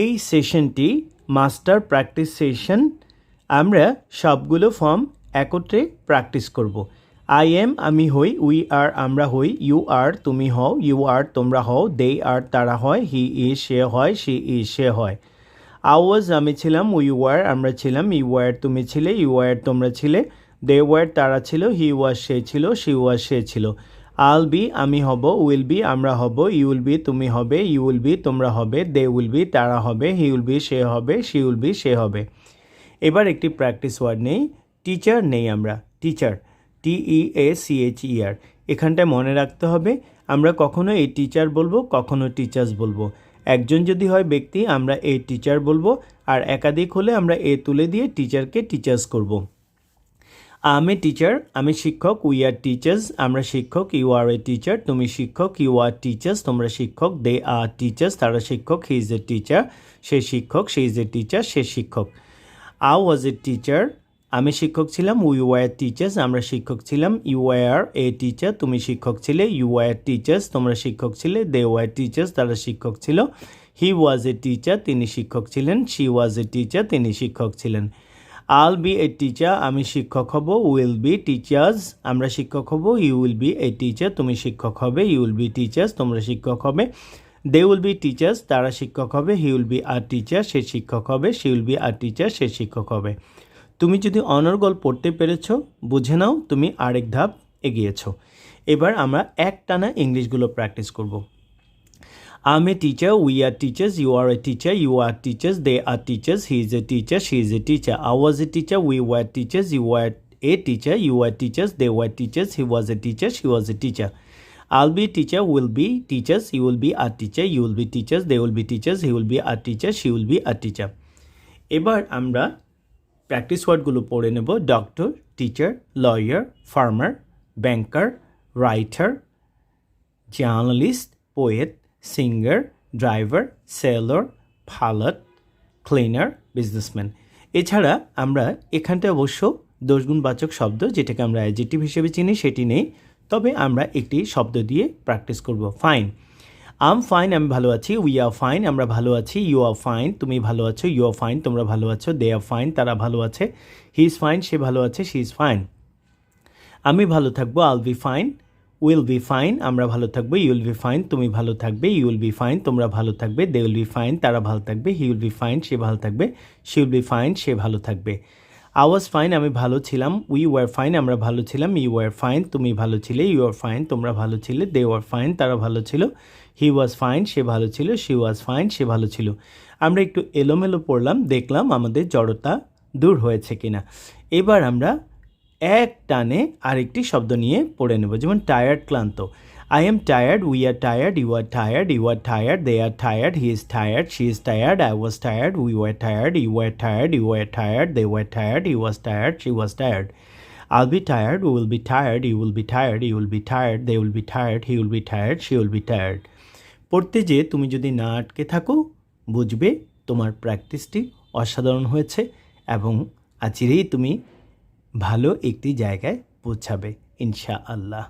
এই সেশনটি master practice session. আমরা সবগুলো ফর্ম একত্রে প্র্যাকটিস করব। আই এম আমি হই, উই আর আমরা হই, ইউ আর তুমি হও, ইউ আর তোমরা হও, দে আর তারা হয়, হি ইজ সে হয়, শি ইজ সে হয়। আই ওয়াজ আমি ছিলাম, উই ওয়ার আমরা ছিলাম, ইউ ওয়ার তুমি ছিলে, ইউ ওয়ার তোমরা ছিলে, দে ওয়ার তারা ছিল, হি ওয়াজ সে ছিল, শি ওয়াজ সে ছিল। আল বি আমি হব, উইল বি আমরা হব, ইউ উইল বি তুমি হবে, ইউ উইল বি তোমরা হবে, দে উইল বি তারা হবে, হি উইল বি সে হবে, শি উইল বি সে হবে। এবার একটি প্র্যাকটিস ওয়ার্ড নেই, টিচার নেই আমরা, টিচার TEACHER। এখানটায় মনে রাখতে হবে আমরা কখনো এই টিচার বলবো, কখনো টিচার্স বলবো। একজন যদি হয় ব্যক্তি আমরা এই টিচার বলবো, আর একাধিক হলে আমরা এ তুলে দিয়ে টিচারকে টিচার্স করব। আমি টিচার আমি শিক্ষক, উই আর টিচার্স আমরা শিক্ষক, ইউ আর এ টিচার তুমি শিক্ষক, ইউ আর টিচার্স তোমরা শিক্ষক, দে আর টিচার্স তারা শিক্ষক, হি ইজ এ টিচার সে শিক্ষক, শি ইজ এ টিচার সে শিক্ষক। আই ওয়াজ এ টিচার আমি শিক্ষক ছিলাম, উই ওয়ার টিচার্স আমরা শিক্ষক ছিলাম, ইউ ওয়ার এ টিচার তুমি শিক্ষক ছিলে, ইউ ওয়ার টিচার্স তোমরা শিক্ষক ছিলে, দে ওয়ার টিচার্স তারা শিক্ষক ছিল, হি ওয়াজ এ টিচার তিনি শিক্ষক ছিলেন, শি ওয়াজ এ টিচার তিনি শিক্ষক ছিলেন। আল বি এ টিচার আমি শিক্ষক হব, উইল বি টিচার্স আমরা শিক্ষক হব, you will be a teacher তুমি শিক্ষক হবে, ইউ উইল বি টিচার্স তোমরা শিক্ষক হবে, দে উইল বি টিচার্স তারা শিক্ষক হবে, he will be a teacher সে শিক্ষক হবে, she will be a teacher সে শিক্ষক হবে। তুমি যদি অনর্গল পড়তে পেরেছ বুঝে নাও তুমি আরেক ধাপ এগিয়েছ। এবার আমরা একটানা ইংলিশগুলো প্র্যাকটিস করব। I'm a teacher, we are teachers, you are a teacher, you are teachers, they are teachers, he is a teacher, she is a teacher. I was a teacher, we were teachers, you were a teacher, you were teachers, they were teachers, he was a teacher, she was a teacher. I'll be teacher, will be teachers, you will be a teacher, you will be teachers, they will be teachers, he will be a teacher, she will be a teacher. এবার আমরা practice ওয়ার্ডগুলো পড়ে নেব। Doctor, teacher, lawyer, farmer, banker, writer, journalist, poet, singer, driver, sailor, pilot, cleaner, businessman. এছাড়া আমরা এখানটায় অবশ্য দোষগুণবাচক শব্দ যেটাকে আমরা অ্যাডজেক্টিভ হিসেবে চিনি সেটি নেই, তবে আমরা একটি শব্দ দিয়ে প্র্যাকটিস করব। ফাইন আম ফাইন আমি ভালো আছি, উই আর ফাইন আমরা ভালো আছি, ইউ আর ফাইন তুমি ভালো আছো, ইউ আর ফাইন তোমরা ভালো আছো, দে আর ফাইন তারা ভালো আছে, হি ইজ ফাইন সে ভালো আছে, শি ইজ ফাইন। আমি ভালো থাকবো, all be fine, will be fine আমরা ভালো থাকবো, ইউ উইল বি ফাইন তুমি ভালো থাকবে, ইউ উইল বি ফাইন তোমরা ভালো থাকবে, দে উইল বি ফাইন তারা ভালো থাকবে, হি উইল বি ফাইন সে ভালো থাকবে, শি উইল বি ফাইন সে ভালো থাকবে। আই ওয়াজ ফাইন আমি ভালো ছিলাম, উই ওয়ার ফাইন আমরা ভালো ছিলাম, ইউ ওয়ার ফাইন তুমি ভালো ছিলে, ইউ আর ফাইন তোমরা ভালো ছিলে, দে ওয়ার ফাইন তারা ভালো ছিল, হি ওয়াজ ফাইন সে ভালো ছিল, শি ওয়াজ ফাইন সে ভালো ছিল। আমরা একটু এলোমেলো পড়লাম, দেখলাম আমাদের জড়তা দূর হয়েছে কিনা। এবার আমরা এক টানে আরেকটি শব্দ নিয়ে পড়ে নেব, যেমন টায়ার্ড ক্লান্ত। I am tired, we are tired, you are tired, you are tired, they are tired, he is tired, she is tired, I was tired, we were tired, you were tired, you were tired, they were tired, he was tired, she was tired. I'll be tired, we will be tired, you will be tired, you will be tired, they will be tired, he will be tired, she will be tired. পড়তে যেয়ে তুমি যদি না আটকে থাকো বুঝবে তোমার প্র্যাকটিসটি অসাধারণ হয়েছে এবং আচিরেই তুমি ভালো একটি জায়গায় পৌঁছাবে ইনশাআল্লাহ।